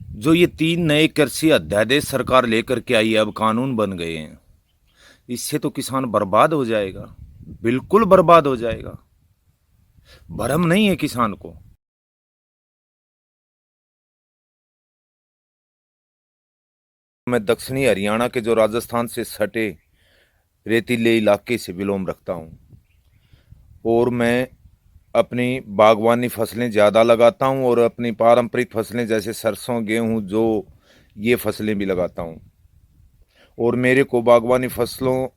जो ये 3 नए कृषि अध्यादेश सरकार लेकर के आई है, अब कानून बन गए हैं। इससे तो किसान बर्बाद हो जाएगा, बिल्कुल बर्बाद हो जाएगा। भरम नहीं है किसान को। मैं दक्षिणी हरियाणा के जो राजस्थान से सटे रेतीले इलाके से बिलोंग रखता हूँ, और मैं अपनी बागवानी फसलें ज़्यादा लगाता हूँ और अपनी पारंपरिक फसलें जैसे सरसों, गेहूँ, जो ये फसलें भी लगाता हूँ। और मेरे को बागवानी फसलों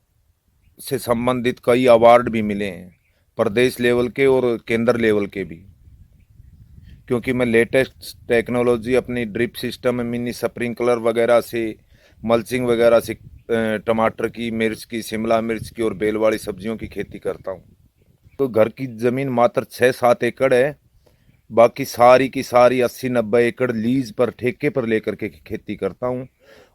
से संबंधित कई अवार्ड भी मिले हैं, प्रदेश लेवल के और केंद्र लेवल के भी, क्योंकि मैं लेटेस्ट टेक्नोलॉजी अपनी ड्रिप सिस्टम, मिनी स्प्रिंकलर वगैरह से, मल्चिंग वगैरह से टमाटर की, मिर्च की, शिमला मिर्च की और बेल वाली सब्जियों की खेती करता हूँ। तो घर की ज़मीन मात्र 6-7 एकड़ है, बाकी सारी की सारी 80-90 एकड़ लीज पर, ठेके पर लेकर के खेती करता हूँ।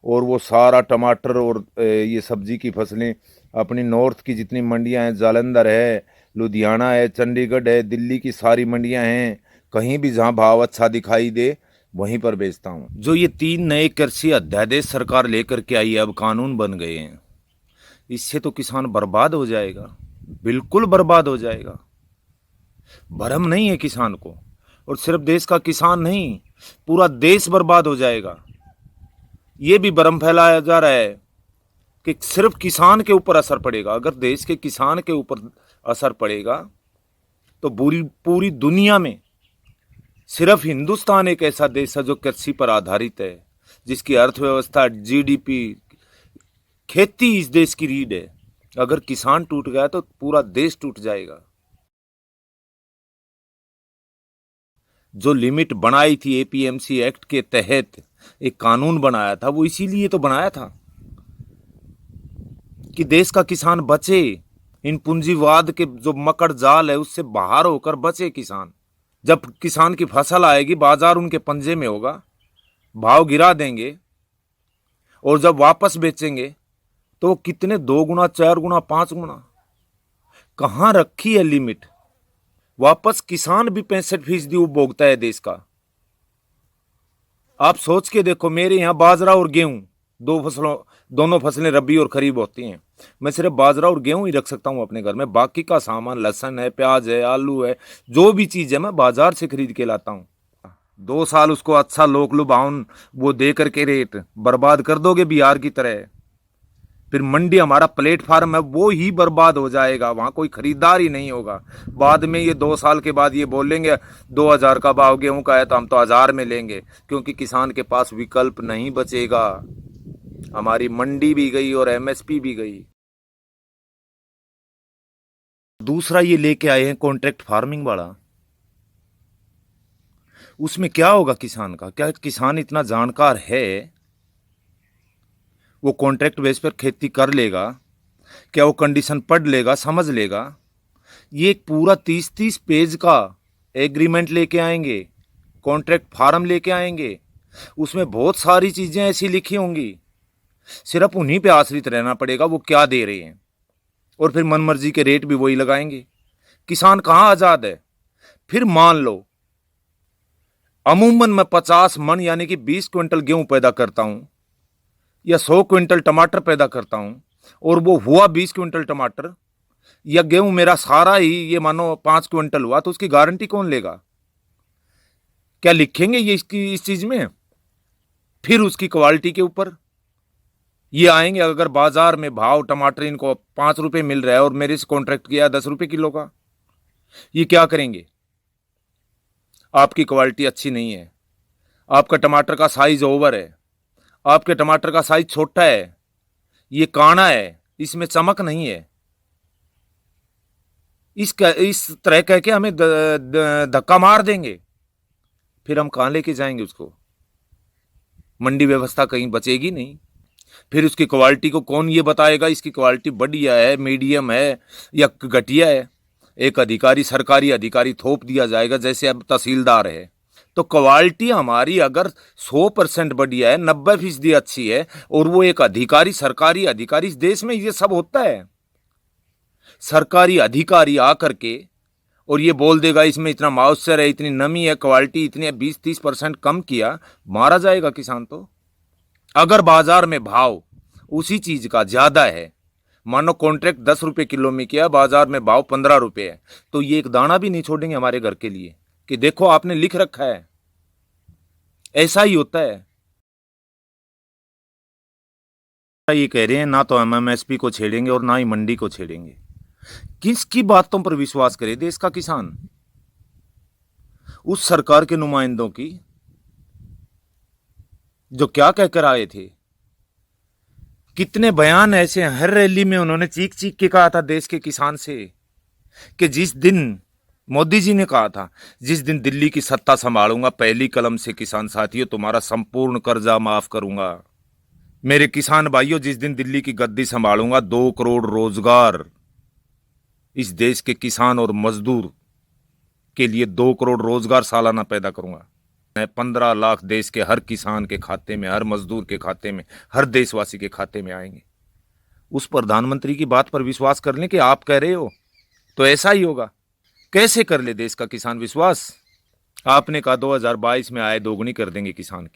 और वो सारा टमाटर और ये सब्जी की फसलें अपनी नॉर्थ की जितनी मंडियां हैं, जालंधर है, लुधियाना है, चंडीगढ़ है, दिल्ली की सारी मंडियां हैं, कहीं भी जहां भाव अच्छा दिखाई दे वहीं पर बेचता हूं। जो ये 3 नए कृषि अध्यादेश सरकार लेकर के आई है, अब कानून बन गए हैं। इससे तो किसान बर्बाद हो जाएगा, बिल्कुल बर्बाद हो जाएगा। भरम नहीं है किसान को। और सिर्फ देश का किसान नहीं, पूरा देश बर्बाद हो जाएगा। ये भी भ्रम फैलाया जा रहा है कि सिर्फ किसान के ऊपर असर पड़ेगा। अगर देश के किसान के ऊपर असर पड़ेगा तो पूरी पूरी दुनिया में सिर्फ हिंदुस्तान एक ऐसा देश है जो कृषि पर आधारित है, जिसकी अर्थव्यवस्था, जीडीपी, खेती इस देश की रीढ़ है। अगर किसान टूट गया तो पूरा देश टूट जाएगा। जो लिमिट बनाई थी एपीएमसी एक्ट के तहत, एक कानून बनाया था, वो इसीलिए तो बनाया था कि देश का किसान बचे, इन पूंजीवाद के जो मकड़ जाल है उससे बाहर होकर बचे किसान। जब किसान की फसल आएगी, बाजार उनके पंजे में होगा, भाव गिरा देंगे, और जब वापस बेचेंगे तो कितने 2 गुना, 4 गुना, 5 गुना। कहां रखी है लिमिट? वापस किसान भी 65% उपभोक्ता है देश का। आप सोच के देखो, मेरे यहाँ बाजरा और गेहूं, दोनों फसलें रबी और खरीफ होती हैं। मैं सिर्फ बाजरा और गेहूं ही रख सकता हूं अपने घर में। बाकी का सामान, लहसुन है, प्याज है, आलू है, जो भी चीज़ है मैं बाजार से खरीद के लाता हूं। 2 साल उसको अच्छा लोक लुभावन वो दे करके रेट बर्बाद कर दोगे बिहार की तरह, फिर मंडी हमारा प्लेटफार्म है वो ही बर्बाद हो जाएगा, वहां कोई खरीदार ही नहीं होगा। बाद में ये 2 साल के बाद ये बोलेंगे 2000 का भाव गेहूं का है तो हम तो 1000 में लेंगे, क्योंकि किसान के पास विकल्प नहीं बचेगा। हमारी मंडी भी गई और एमएसपी भी गई। दूसरा ये लेके आए हैं कॉन्ट्रैक्ट फार्मिंग वाला। उसमें क्या होगा किसान का? क्या किसान इतना जानकार है वो कॉन्ट्रैक्ट बेस पर खेती कर लेगा? क्या वो कंडीशन पढ़ लेगा, समझ लेगा? ये एक पूरा 30-30 पेज का एग्रीमेंट लेके आएंगे, कॉन्ट्रैक्ट फार्म लेके आएंगे। उसमें बहुत सारी चीजें ऐसी लिखी होंगी, सिर्फ उन्हीं पे आश्रित रहना पड़ेगा वो क्या दे रहे हैं, और फिर मनमर्जी के रेट भी वही लगाएंगे। किसान कहाँ आजाद है? फिर मान लो अमूमन मैं 50 मन यानी कि 20 क्विंटल गेहूं पैदा करता हूं, या 100 क्विंटल टमाटर पैदा करता हूं, और वो हुआ 20 क्विंटल टमाटर, या गेहूं मेरा सारा ही ये मानो 5 क्विंटल हुआ, तो उसकी गारंटी कौन लेगा? क्या लिखेंगे ये इसकी इस चीज में? फिर उसकी क्वालिटी के ऊपर ये आएंगे। अगर बाजार में भाव टमाटर इनको 5 रुपए मिल रहा है और मेरे से कॉन्ट्रैक्ट किया 10 रुपए किलो का, ये क्या करेंगे? आपकी क्वालिटी अच्छी नहीं है, आपका टमाटर का साइज ओवर है, आपके टमाटर का साइज छोटा है, ये काना है, इसमें चमक नहीं है, इस तरह कह के हमें धक्का मार देंगे। फिर हम कहाँ लेके जाएंगे उसको? मंडी व्यवस्था कहीं बचेगी नहीं। फिर उसकी क्वालिटी को कौन ये बताएगा इसकी क्वालिटी बढ़िया है, मीडियम है या घटिया है? एक अधिकारी, सरकारी अधिकारी थोप दिया जाएगा जैसे अब तहसीलदार है। तो क्वालिटी हमारी अगर 100% बढ़िया है, 90% अच्छी है, और वो एक अधिकारी, सरकारी अधिकारी, इस देश में ये सब होता है, सरकारी अधिकारी आकर के और ये बोल देगा इसमें इतना मॉइस्चर है, इतनी नमी है, क्वालिटी इतनी है, 20-30% कम किया, मारा जाएगा किसान। तो अगर बाजार में भाव उसी चीज का ज्यादा है, मानो कॉन्ट्रैक्ट 10 रुपए किलो में किया, बाजार में भाव 15 रुपए है, तो ये एक दाना भी नहीं छोड़ेंगे हमारे घर के लिए कि देखो आपने लिख रखा है। ऐसा ही होता है। ये कह रहे हैं ना तो हम एमएसपी को छेड़ेंगे और ना ही मंडी को छेड़ेंगे। किसकी बातों पर विश्वास करे देश का किसान? उस सरकार के नुमाइंदों की जो क्या कहकर आए थे। कितने बयान ऐसे हैं, हर रैली में उन्होंने चीख चीख के कहा था देश के किसान से कि जिस दिन मोदी जी ने कहा था, जिस दिन दिल्ली की सत्ता संभालूंगा पहली कलम से किसान साथियों तुम्हारा संपूर्ण कर्जा माफ करूंगा। मेरे किसान भाइयों, जिस दिन दिल्ली की गद्दी संभालूंगा 2 करोड़ रोजगार इस देश के किसान और मजदूर के लिए 2 करोड़ रोजगार सालाना पैदा करूंगा। 15 लाख देश के हर किसान के खाते में, हर मजदूर के खाते में, हर देशवासी के खाते में आएंगे। उस प्रधानमंत्री की बात पर विश्वास कर लें कि आप कह रहे हो तो ऐसा ही होगा। कैसे कर ले देश का किसान विश्वास? आपने कहा 2022 में आय दोगुनी कर देंगे किसान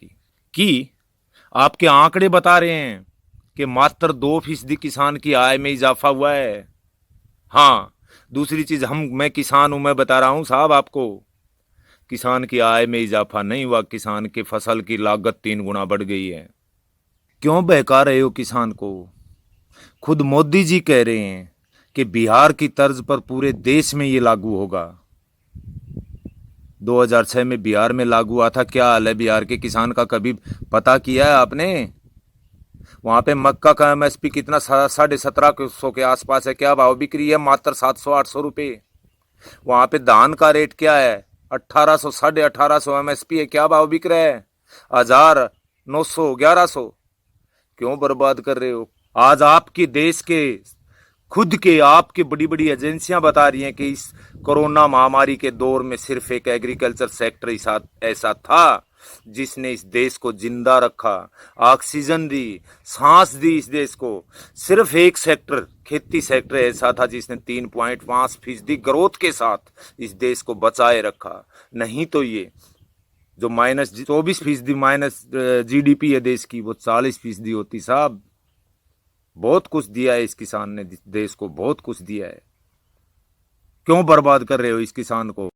की आपके आंकड़े बता रहे हैं कि मात्र 2% किसान की आय में इजाफा हुआ है। हाँ, दूसरी चीज मैं किसान हूं, मैं बता रहा हूं साहब आपको, किसान की आय में इजाफा नहीं हुआ, किसान के फसल की लागत 3 गुना बढ़ गई है। क्यों बहका रहे हो किसान को? खुद मोदी जी कह रहे हैं कि बिहार की तर्ज पर पूरे देश में ये लागू होगा। 2006 में बिहार में लागू हुआ था। क्या हाल है बिहार के किसान का, कभी पता किया है आपने? वहां पे मक्का का एमएसपी कितना, 1750 के आसपास है। क्या भाव बिक्री है? मात्र 700-800 रुपए। वहां पे धान का रेट क्या है? 1800, 1850 एमएसपी है। क्या भाव बिक रहा है? 1000, 900, 1100। क्यों बर्बाद कर रहे हो? आज आपके देश के खुद के आपके बड़ी बड़ी एजेंसियां बता रही हैं कि इस कोरोना महामारी के दौर में सिर्फ एक एग्रीकल्चर सेक्टर ऐसा था जिसने इस देश को जिंदा रखा, ऑक्सीजन दी, सांस दी इस देश को। सिर्फ एक सेक्टर, खेती सेक्टर ऐसा था जिसने 3.5% ग्रोथ के साथ इस देश को बचाए रखा। नहीं तो ये जो -24% माइनस जीडीपी है देश की, वो 40% होती साहब। बहुत कुछ दिया है इस किसान ने देश को, बहुत कुछ दिया है। क्यों बर्बाद कर रहे हो इस किसान को?